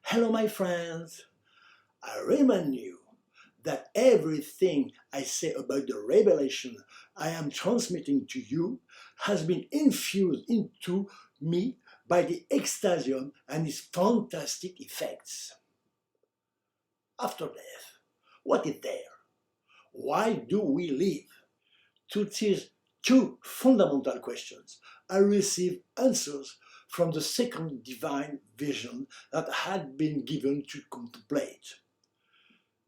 Hello my friends, I remind you that everything I say about the revelation I am transmitting to you has been infused into me by the Extasium and its fantastic effects. After death, what is there? Why do we live? To these two fundamental questions, I received answers from the second divine vision that had been given to contemplate.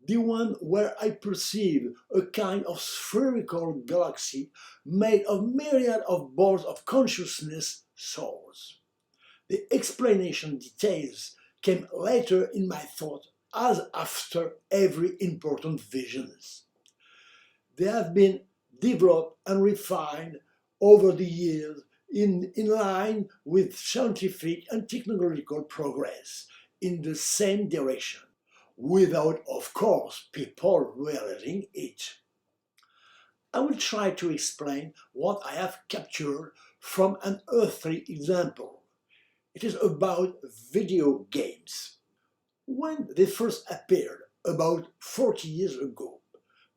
The one where I perceive a kind of spherical galaxy made of myriad of balls of consciousness souls. The explanation details came later in my thought as after every important visions. They have been developed and refined over the years in line with scientific and technological progress in the same direction, without, of course, people realizing it. I will try to explain what I have captured from an earthly example. It is about video games. When they first appeared, about 40 years ago,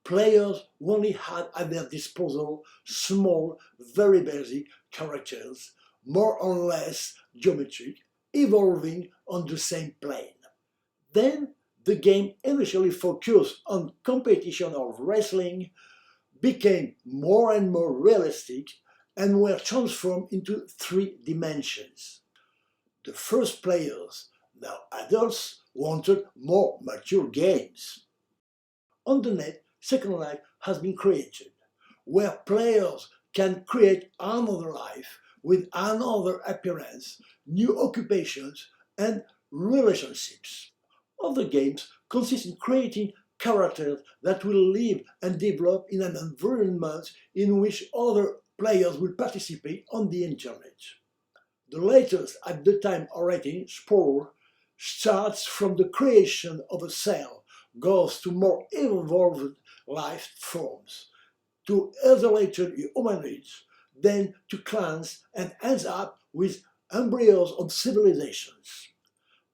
players only had at their disposal small, very basic characters, more or less geometric, evolving on the same plane. Then the game initially focused on competition of wrestling, became more and more realistic, and were transformed into three dimensions. The first players, now adults, wanted more mature games. On the net, Second Life has been created, where players can create another life with another appearance, new occupations, and relationships. Other games consist in creating characters that will live and develop in an environment in which other players will participate on the internet. The latest at the time already, Spore, starts from the creation of a cell, goes to more evolved life forms, to isolated humanoids, then to clans, and ends up with embryos of civilizations.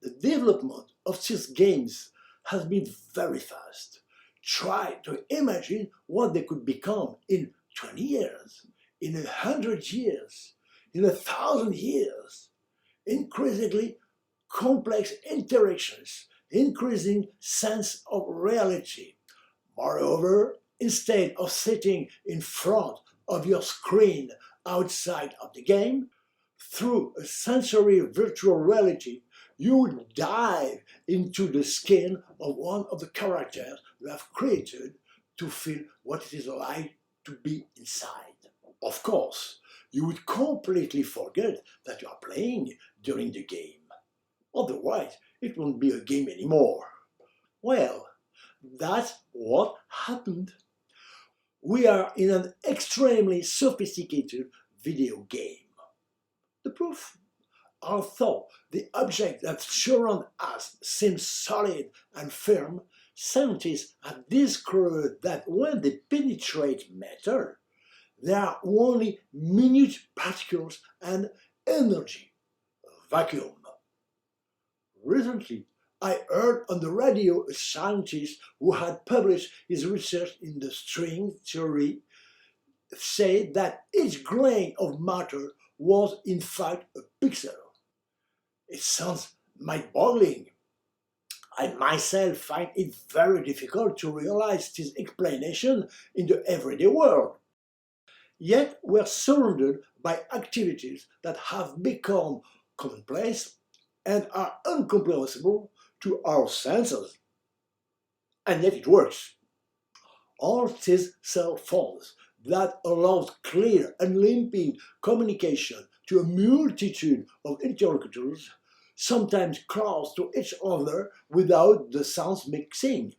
The development of these games has been very fast. Try to imagine what they could become in 20 years, in 100 years, in 1,000 years. Increasingly complex interactions, increasing sense of reality. Moreover, instead of sitting in front of your screen outside of the game, through a sensory virtual reality, you would dive into the skin of one of the characters you have created to feel what it is like to be inside. Of course, you would completely forget that you are playing during the game. Otherwise, it won't be a game anymore. Well, that's what happened. We are in an extremely sophisticated video game. The proof? Although the objects that surround us seem solid and firm, scientists have discovered that when they penetrate matter, they are only minute particles and energy, vacuum. Recently, I heard on the radio a scientist who had published his research in the string theory say that each grain of matter was in fact a pixel. It sounds mind-boggling. I myself find it very difficult to realize this explanation in the everyday world. Yet we're surrounded by activities that have become commonplace and are incomprehensible to our senses. And yet it works. All these cell phones that allows clear and limpid communication to a multitude of interlocutors, sometimes close to each other without the sounds mixing.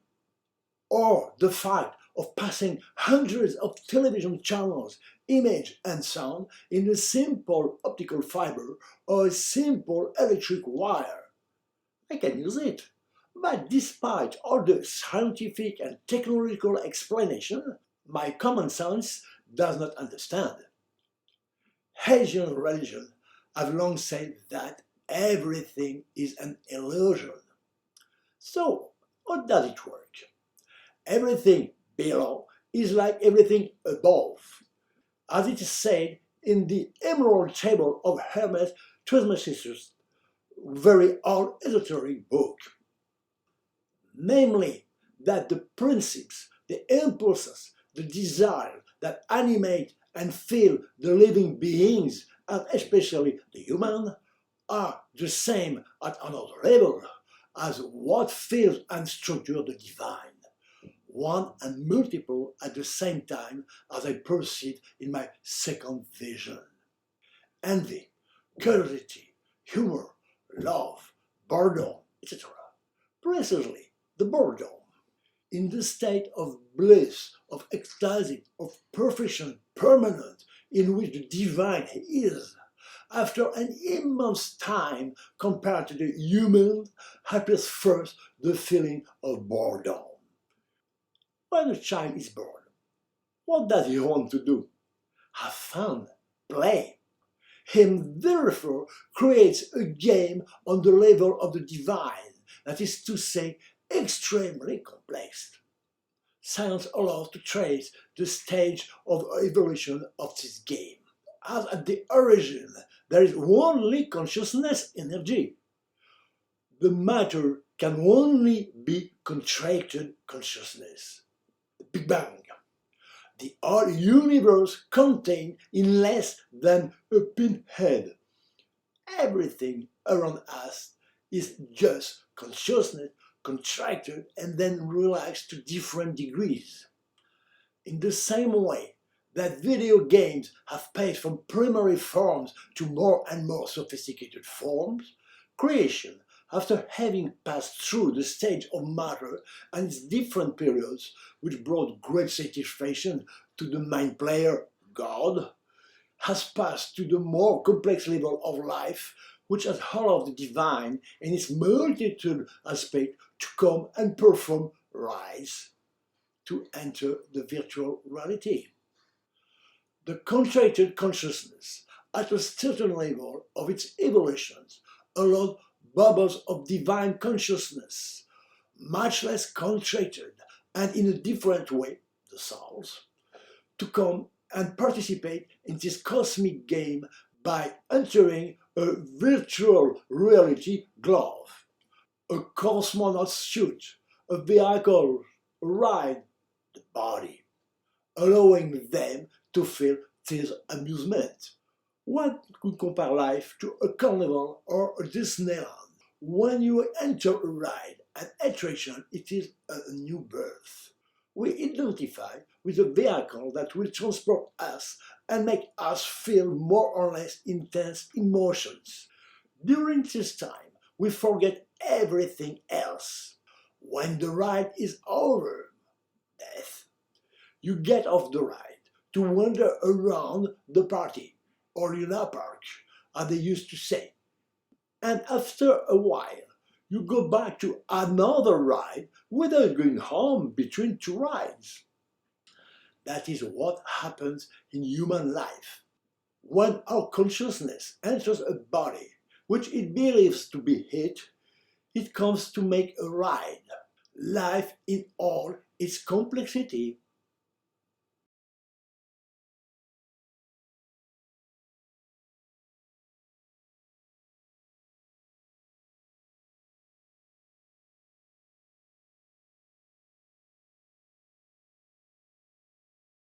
Or the fact of passing hundreds of television channels, image and sound in a simple optical fiber or a simple electric wire. I can use it. But despite all the scientific and technological explanation, my common sense does not understand. Asian religion have long said that everything is an illusion. So, how does it work? Everything below is like everything above, as it is said in the Emerald Table of Hermes Trismegistus, very old esoteric book. Namely, that the principes, the impulses, the desires that animate and fill the living beings, and especially the human, are the same at another level as what fills and structures the divine, one and multiple at the same time as I proceed in my second vision. Envy, curiosity, humor, love, boredom, etc. Precisely the boredom. In the state of bliss, of ecstasy, of perfection permanent in which the divine is, after an immense time compared to the human, appears first the feeling of boredom. When a child is bored, what does he want to do? Have fun, play. Him therefore creates a game on the level of the divine, that is to say, extremely complex. Science allows to trace the stage of evolution of this game. As at the origin, there is only consciousness energy. The matter can only be contracted consciousness. The Big Bang. The whole universe contained in less than a pinhead. Everything around us is just consciousness contracted and then relaxed to different degrees. In the same way that video games have passed from primary forms to more and more sophisticated forms, creation, after having passed through the stage of matter and its different periods, which brought great satisfaction to the mind player, God, has passed to the more complex level of life, which has allowed the divine and its multitude aspect to come and perform rise, to enter the virtual reality. The contracted consciousness, at a certain level of its evolutions, allowed bubbles of divine consciousness, much less contracted and in a different way, the souls, to come and participate in this cosmic game by entering a virtual reality glove, a cosmonaut suit, a vehicle, a ride, the body, allowing them to feel this amusement. One could compare life to a carnival or a Disneyland. When you enter a ride, an attraction, it is a new birth. We identify with a vehicle that will transport us and make us feel more or less intense emotions. During this time, we forget everything else. When the ride is over, death, you get off the ride to wander around the party or Luna Park, as they used to say. And after a while, you go back to another ride without going home between two rides. That is what happens in human life. When our consciousness enters a body which it believes to be it comes to make a ride. Life in all its complexity